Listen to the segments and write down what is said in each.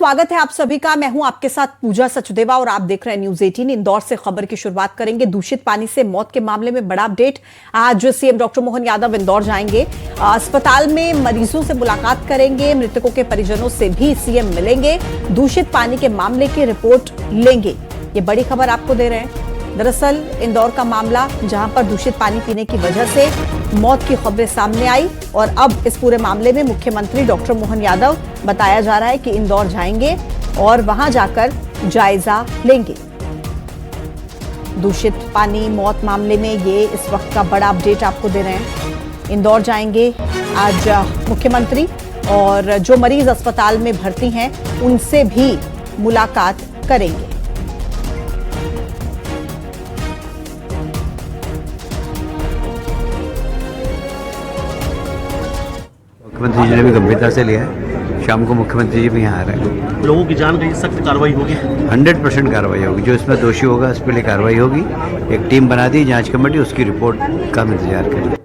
स्वागत है आप सभी का। मैं हूं आपके साथ पूजा सचदेवा और आप देख रहे हैं न्यूज 18। इंदौर से खबर की शुरुआत करेंगे। दूषित पानी से मौत के मामले में बड़ा अपडेट। आज सीएम डॉक्टर मोहन यादव इंदौर जाएंगे, अस्पताल में मरीजों से मुलाकात करेंगे, मृतकों के परिजनों से भी सीएम मिलेंगे, दूषित पानी के मामले की रिपोर्ट लेंगे। ये बड़ी खबर आपको दे रहे हैं। दरअसल इंदौर का मामला जहां पर दूषित पानी पीने की वजह से मौत की खबरें सामने आई और अब इस पूरे मामले में मुख्यमंत्री डॉक्टर मोहन यादव बताया जा रहा है कि इंदौर जाएंगे और वहां जाकर जायजा लेंगे। दूषित पानी मौत मामले में ये इस वक्त का बड़ा अपडेट आपको दे रहे हैं। इंदौर जाएंगे आज मुख्यमंत्री और जो मरीज अस्पताल में भर्ती हैं उनसे भी मुलाकात करेंगे। मुख्यमंत्री जी ने भी गंभीरता से लिया है। शाम को मुख्यमंत्री जी भी यहाँ आ रहे हैं। लोगों की जान गई, सख्त कार्रवाई होगी। 100% कार्रवाई होगी। जो इसमें दोषी होगा उस पर कार्रवाई होगी। एक टीम बना दी जांच कमेटी, उसकी रिपोर्ट का इंतजार करें।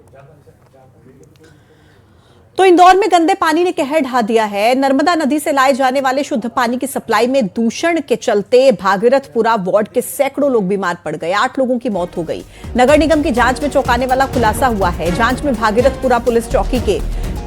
तो इंदौर में गंदे पानी ने कहर ढा दिया है। नर्मदा नदी से लाए जाने वाले शुद्ध पानी की सप्लाई में दूषण के चलते भागीरथपुरा वार्ड के सैकड़ों लोग बीमार पड़ गए। 8 लोगों की मौत हो गई। नगर निगम की जांच में चौंकाने वाला खुलासा हुआ है। जांच में भागीरथपुरा पुलिस चौकी के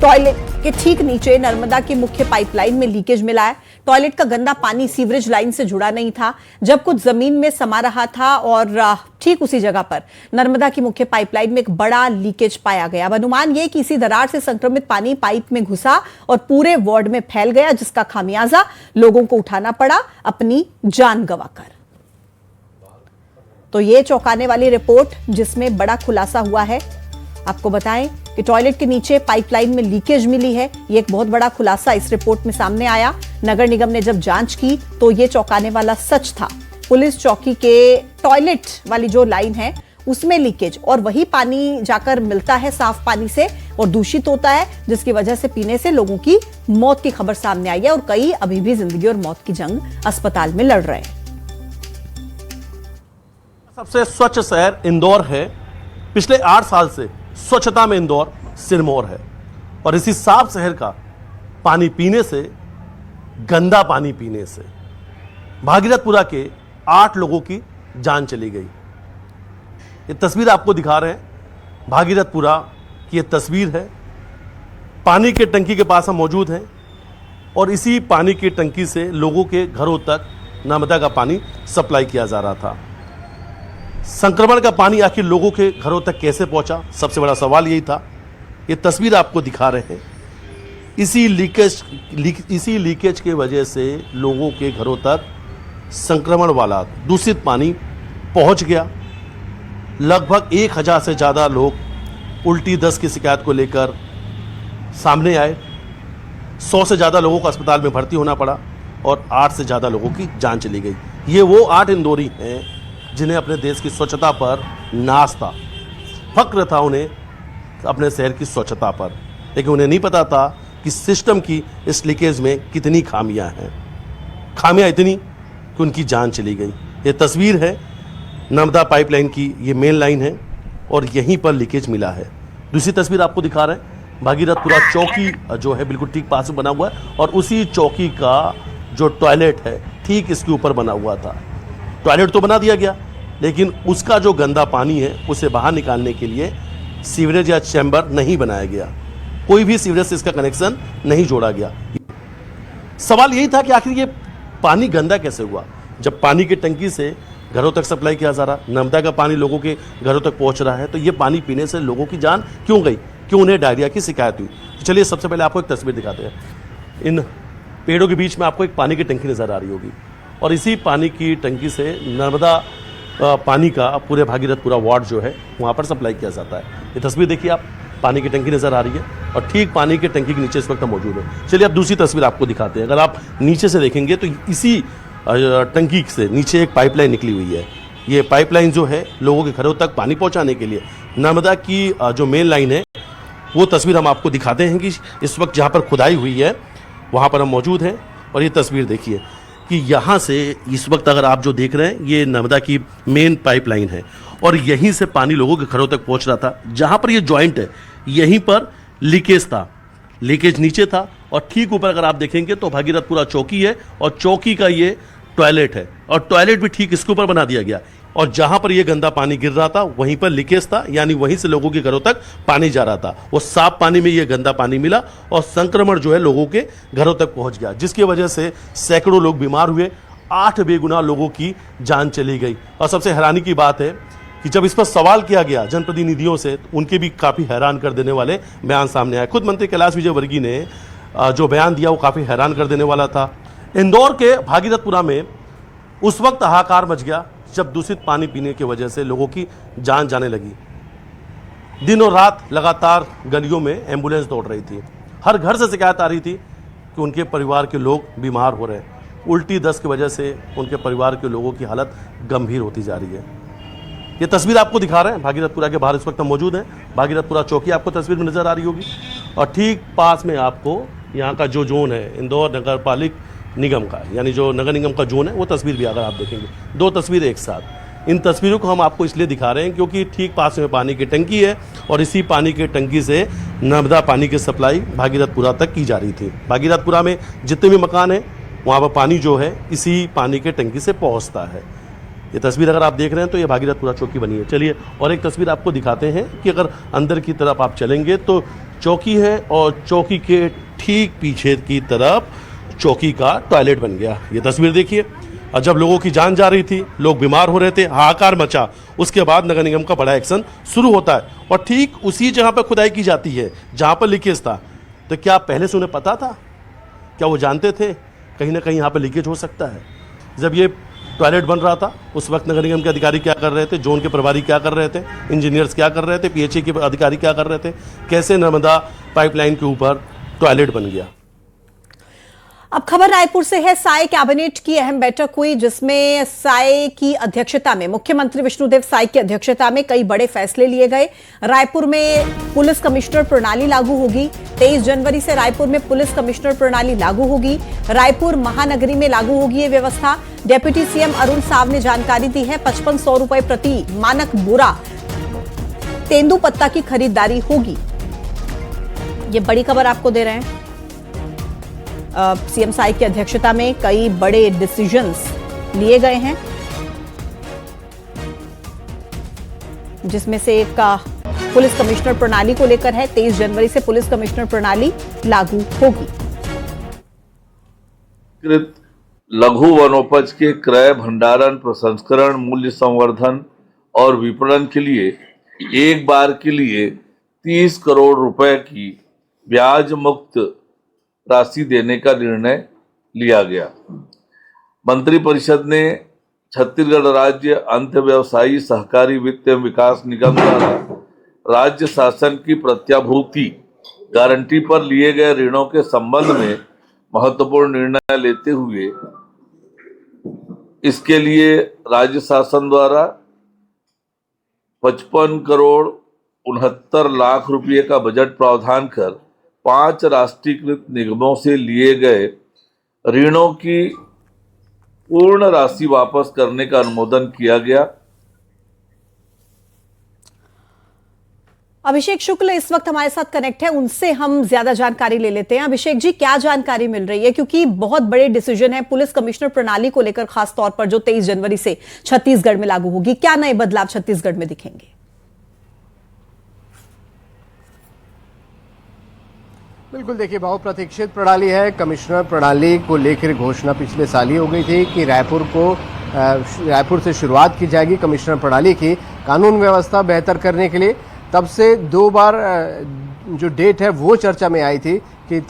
टॉयलेट के ठीक नीचे नर्मदा की मुख्य पाइपलाइन में लीकेज मिला है। टॉयलेट का गंदा पानी सीवरेज लाइन से जुड़ा नहीं था, जब कुछ जमीन में समा रहा था और ठीक उसी जगह पर नर्मदा की मुख्य पाइपलाइन में एक बड़ा लीकेज पाया गया। अब अनुमान यह कि इसी दरार से संक्रमित पानी पाइप में घुसा और पूरे वार्ड में फैल गया, जिसका खामियाजा लोगों को उठाना पड़ा अपनी जान गंवाकर। तो यह चौंकाने वाली रिपोर्ट जिसमें बड़ा खुलासा हुआ है। आपको बताएं कि टॉयलेट के नीचे पाइपलाइन में लीकेज मिली है। ये एक बहुत बड़ा खुलासा इस रिपोर्ट में सामने आया। नगर निगम ने जब जांच की तो ये चौंकाने वाला सच था। पुलिस चौकी के टॉयलेट वाली जो लाइन है उसमें लीकेज, और वही पानी जाकर मिलता है साफ पानी से और दूषित होता है, जिसकी वजह से पीने से लोगों की मौत की खबर सामने आई है और कई अभी भी जिंदगी और मौत की जंग अस्पताल में लड़ रहे हैं। सबसे स्वच्छ शहर इंदौर है। पिछले 8 साल से स्वच्छता में इंदौर सिरमौर है और इसी साफ शहर का पानी पीने से, गंदा पानी पीने से भागीरथपुरा के 8 लोगों की जान चली गई। ये तस्वीर आपको दिखा रहे हैं। भागीरथपुरा की ये तस्वीर है। पानी के टंकी के पास हम मौजूद हैं और इसी पानी की टंकी से लोगों के घरों तक नर्मदा का पानी सप्लाई किया जा रहा था। संक्रमण का पानी आखिर लोगों के घरों तक कैसे पहुंचा, सबसे बड़ा सवाल यही था। ये तस्वीर आपको दिखा रहे हैं। इसी लीकेज के वजह से लोगों के घरों तक संक्रमण वाला दूषित पानी पहुंच गया। लगभग 1000 से ज़्यादा लोग उल्टी दस्त की शिकायत को लेकर सामने आए। 100 से ज़्यादा लोगों को अस्पताल में भर्ती होना पड़ा और 8 से ज़्यादा लोगों की जान चली गई। ये वो 8 इंदौरी हैं जिन्हें अपने देश की स्वच्छता पर नाज था, फक्र था उन्हें अपने शहर की स्वच्छता पर, लेकिन उन्हें नहीं पता था कि सिस्टम की इस लीकेज में कितनी खामियां हैं। खामियां इतनी कि उनकी जान चली गई। ये तस्वीर है नर्मदा पाइपलाइन की, ये मेन लाइन है और यहीं पर लीकेज मिला है। दूसरी तस्वीर आपको दिखा रहे हैं। भागीरथपुरा चौकी जो है बिल्कुल ठीक पास में बना हुआ है और उसी चौकी का जो टॉयलेट है ठीक इसके ऊपर बना हुआ था। टॉयलेट तो बना दिया गया, लेकिन उसका जो गंदा पानी है उसे बाहर निकालने के लिए सीवरेज या चैम्बर नहीं बनाया गया। कोई भी सीवरेज से इसका कनेक्शन नहीं जोड़ा गया। सवाल यही था कि आखिर ये पानी गंदा कैसे हुआ, जब पानी की टंकी से घरों तक सप्लाई किया जा रहा, नर्मदा का पानी लोगों के घरों तक पहुंच रहा है, तो ये पानी पीने से लोगों की जान क्यों गई, क्यों उन्हें डायरिया की शिकायत हुई। तो चलिए सबसे पहले आपको एक तस्वीर दिखाते हैं। इन पेड़ों के बीच में आपको एक पानी की टंकी नजर आ रही होगी और इसी पानी की टंकी से नर्मदा पानी का पूरे भागीरथपुरा वार्ड जो है वहाँ पर सप्लाई किया जाता है। ये तस्वीर देखिए आप, पानी की टंकी नज़र आ रही है और ठीक पानी की टंकी के नीचे इस वक्त हम मौजूद है। चलिए अब दूसरी तस्वीर आपको दिखाते हैं। अगर आप नीचे से देखेंगे तो इसी टंकी से नीचे एक पाइपलाइन निकली हुई है। ये पाइपलाइन जो है लोगों के घरों तक पानी पहुँचाने के लिए नर्मदा की जो मेन लाइन है वो तस्वीर हम आपको दिखाते हैं कि इस वक्त जहाँ पर खुदाई हुई है वहाँ पर हम मौजूद हैं। और ये तस्वीर देखिए कि यहाँ से इस वक्त अगर आप जो देख रहे हैं ये नर्मदा की मेन पाइपलाइन है और यहीं से पानी लोगों के घरों तक पहुँच रहा था। जहाँ पर ये जॉइंट है यहीं पर लीकेज था, लीकेज नीचे था और ठीक ऊपर अगर आप देखेंगे तो भागीरथपुरा चौकी है और चौकी का ये टॉयलेट है और टॉयलेट भी ठीक इसके ऊपर बना दिया गया और जहां पर ये गंदा पानी गिर रहा था वहीं पर लीकेज था, यानी वहीं से लोगों के घरों तक पानी जा रहा था। वो साफ पानी में ये गंदा पानी मिला और संक्रमण जो है लोगों के घरों तक पहुंच गया, जिसकी वजह से सैकड़ों लोग बीमार हुए, 8 बेगुनाह लोगों की जान चली गई। और सबसे हैरानी की बात है कि जब इस पर सवाल किया गया जनप्रतिनिधियों से, उनके भी काफ़ी हैरान कर देने वाले बयान सामने आए। खुद मंत्री कैलाश विजयवर्गीय ने जो बयान दिया वो काफ़ी हैरान कर देने वाला था। इंदौर के भागीरथपुरा में उस वक्त हाहाकार मच गया जब दूषित पानी पीने की वजह से लोगों की जान जाने लगी। दिन और रात लगातार गलियों में एम्बुलेंस दौड़ रही थी, हर घर से शिकायत आ रही थी कि उनके परिवार के लोग बीमार हो रहे हैं, उल्टी दस्त की वजह से उनके परिवार के लोगों की हालत गंभीर होती जा रही है। ये तस्वीर आपको दिखा रहे हैं, भागीरथपुरा के बाहर इस वक्त हम मौजूद हैं। भागीरथपुरा चौकी आपको तस्वीर में नजर आ रही होगी और ठीक पास में आपको यहाँ का जो जोन है इंदौर नगर पालिक निगम का, यानी जो नगर निगम का जोन है, वो तस्वीर भी अगर आप देखेंगे, 2 तस्वीरें एक साथ। इन तस्वीरों को हम आपको इसलिए दिखा रहे हैं क्योंकि ठीक पास में पानी की टंकी है और इसी पानी की टंकी से नर्मदा पानी की सप्लाई भागीरथपुरा तक की जा रही थी। भागीरथपुरा में जितने भी मकान हैं वहाँ पर पानी जो है इसी पानी के टंकी से पहुँचता है। ये तस्वीर अगर आप देख रहे हैं तो ये भागीरथपुरा चौकी बनी है। चलिए और एक तस्वीर आपको दिखाते हैं कि अगर अंदर की तरफ आप चलेंगे तो चौकी है और चौकी के ठीक पीछे की तरफ चौकी का टॉयलेट बन गया। ये तस्वीर देखिए, और जब लोगों की जान जा रही थी, लोग बीमार हो रहे थे, हाहाकार मचा, उसके बाद नगर निगम का बड़ा एक्शन शुरू होता है और ठीक उसी जगह पर खुदाई की जाती है जहां पर लीकेज था। तो क्या पहले से उन्हें पता था? क्या वो जानते थे कहीं ना कहीं यहाँ पर लीकेज हो सकता है? जब ये टॉयलेट बन रहा था उस वक्त नगर निगम के अधिकारी क्या कर रहे थे, जोन के प्रभारी क्या कर रहे थे, इंजीनियर्स क्या कर रहे थे, पीएचई के अधिकारी क्या कर रहे थे, कैसे नर्मदा पाइपलाइन के ऊपर टॉयलेट बन गया? अब खबर रायपुर से है। साय कैबिनेट की अहम बैठक हुई जिसमें साय की अध्यक्षता में, मुख्यमंत्री विष्णुदेव साय की अध्यक्षता में कई बड़े फैसले लिए गए। रायपुर में पुलिस कमिश्नर प्रणाली लागू होगी। 23 जनवरी से रायपुर में पुलिस कमिश्नर प्रणाली लागू होगी। रायपुर महानगरी में लागू होगी ये व्यवस्था। डेप्यूटी सीएम अरुण साव ने जानकारी दी है। 5500 रुपए प्रति मानक बोरा तेंदुपत्ता की खरीदारी होगी। ये बड़ी खबर आपको दे रहे हैं। सीएम साय की अध्यक्षता में कई बड़े डिसीजंस लिए गए हैं, जिसमें से एक का पुलिस कमिश्नर प्रणाली को लेकर है। 23 जनवरी से पुलिस कमिश्नर प्रणाली लागू होगी। लघु वनोपज के क्रय, भंडारण, प्रसंस्करण, मूल्य संवर्धन और विपणन के लिए एक बार के लिए 30 करोड़ रुपए की ब्याज मुक्त राशि देने का निर्णय लिया गया। मंत्रिपरिषद ने छत्तीसगढ़ राज्य अंत व्यवसायी सहकारी वित्त एवं विकास निगम द्वारा राज्य शासन की प्रत्याभूति गारंटी पर लिए गए ऋणों के संबंध में महत्वपूर्ण निर्णय लेते हुए इसके लिए राज्य शासन द्वारा 55 करोड़ 69 लाख रुपये का बजट प्रावधान कर 5 राष्ट्रीयकृत निगमों से लिए गए ऋणों की पूर्ण राशि वापस करने का अनुमोदन किया गया। अभिषेक शुक्ल इस वक्त हमारे साथ कनेक्ट है, उनसे हम ज्यादा जानकारी ले लेते हैं। अभिषेक जी, क्या जानकारी मिल रही है? क्योंकि बहुत बड़े डिसीजन है पुलिस कमिश्नर प्रणाली को लेकर, खास तौर पर जो 23 जनवरी से छत्तीसगढ़ में लागू होगी। क्या नए बदलाव छत्तीसगढ़ में दिखेंगे? बिल्कुल, देखिए बहुप्रतीक्षित प्रणाली है। कमिश्नर प्रणाली को लेकर घोषणा पिछले साल ही हो गई थी कि रायपुर से शुरुआत की जाएगी कमिश्नर प्रणाली की, कानून व्यवस्था बेहतर करने के लिए। तब से 2 बार जो डेट है वो चर्चा में आई थी कि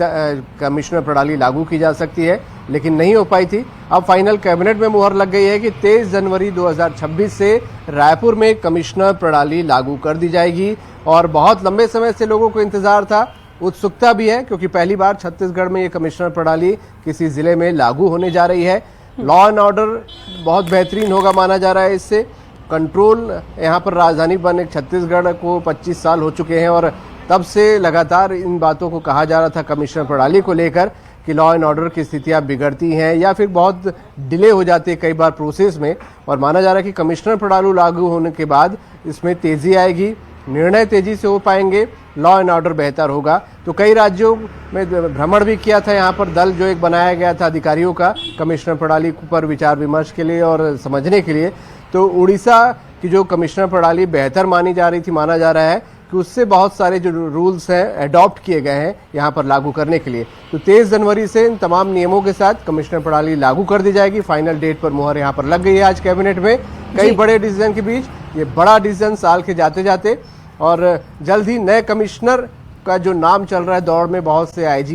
कमिश्नर प्रणाली लागू की जा सकती है, लेकिन नहीं हो पाई थी। अब फाइनल कैबिनेट में मुहर लग गई है कि 23 जनवरी 2026 से रायपुर में कमिश्नर प्रणाली लागू कर दी जाएगी। और बहुत लंबे समय से लोगों को इंतजार था, उत्सुकता भी है, क्योंकि पहली बार छत्तीसगढ़ में ये कमिश्नर प्रणाली किसी जिले में लागू होने जा रही है। लॉ एंड ऑर्डर बहुत बेहतरीन होगा माना जा रहा है इससे। कंट्रोल यहाँ पर राजधानी बने छत्तीसगढ़ को 25 साल हो चुके हैं और तब से लगातार इन बातों को कहा जा रहा था कमिश्नर प्रणाली को लेकर कि लॉ एंड ऑर्डर की स्थितियाँ बिगड़ती हैं या फिर बहुत डिले हो जाती है कई बार प्रोसेस में। और माना जा रहा है कि कमिश्नर प्रणाली लागू होने के बाद इसमें तेज़ी आएगी, निर्णय तेजी से हो पाएंगे, लॉ एंड ऑर्डर बेहतर होगा। तो कई राज्यों में भ्रमण भी किया था यहाँ पर दल जो एक बनाया गया था अधिकारियों का कमिश्नर प्रणाली पर विचार विमर्श के लिए और समझने के लिए। तो उड़ीसा की जो कमिश्नर प्रणाली बेहतर मानी जा रही थी, माना जा रहा है कि उससे बहुत सारे जो रूल्स हैं अडॉप्ट किए गए हैं यहाँ पर लागू करने के लिए। तो 23 जनवरी से इन तमाम नियमों के साथ कमिश्नर प्रणाली लागू कर दी जाएगी। फाइनल डेट पर मुहर यहाँ पर लग गई है आज कैबिनेट में। कई बड़े डिसीजन के बीच ये बड़ा डिसीजन साल के जाते जाते, और जल्द ही नए कमिश्नर का जो नाम चल रहा है दौड़ में, बहुत से आईजी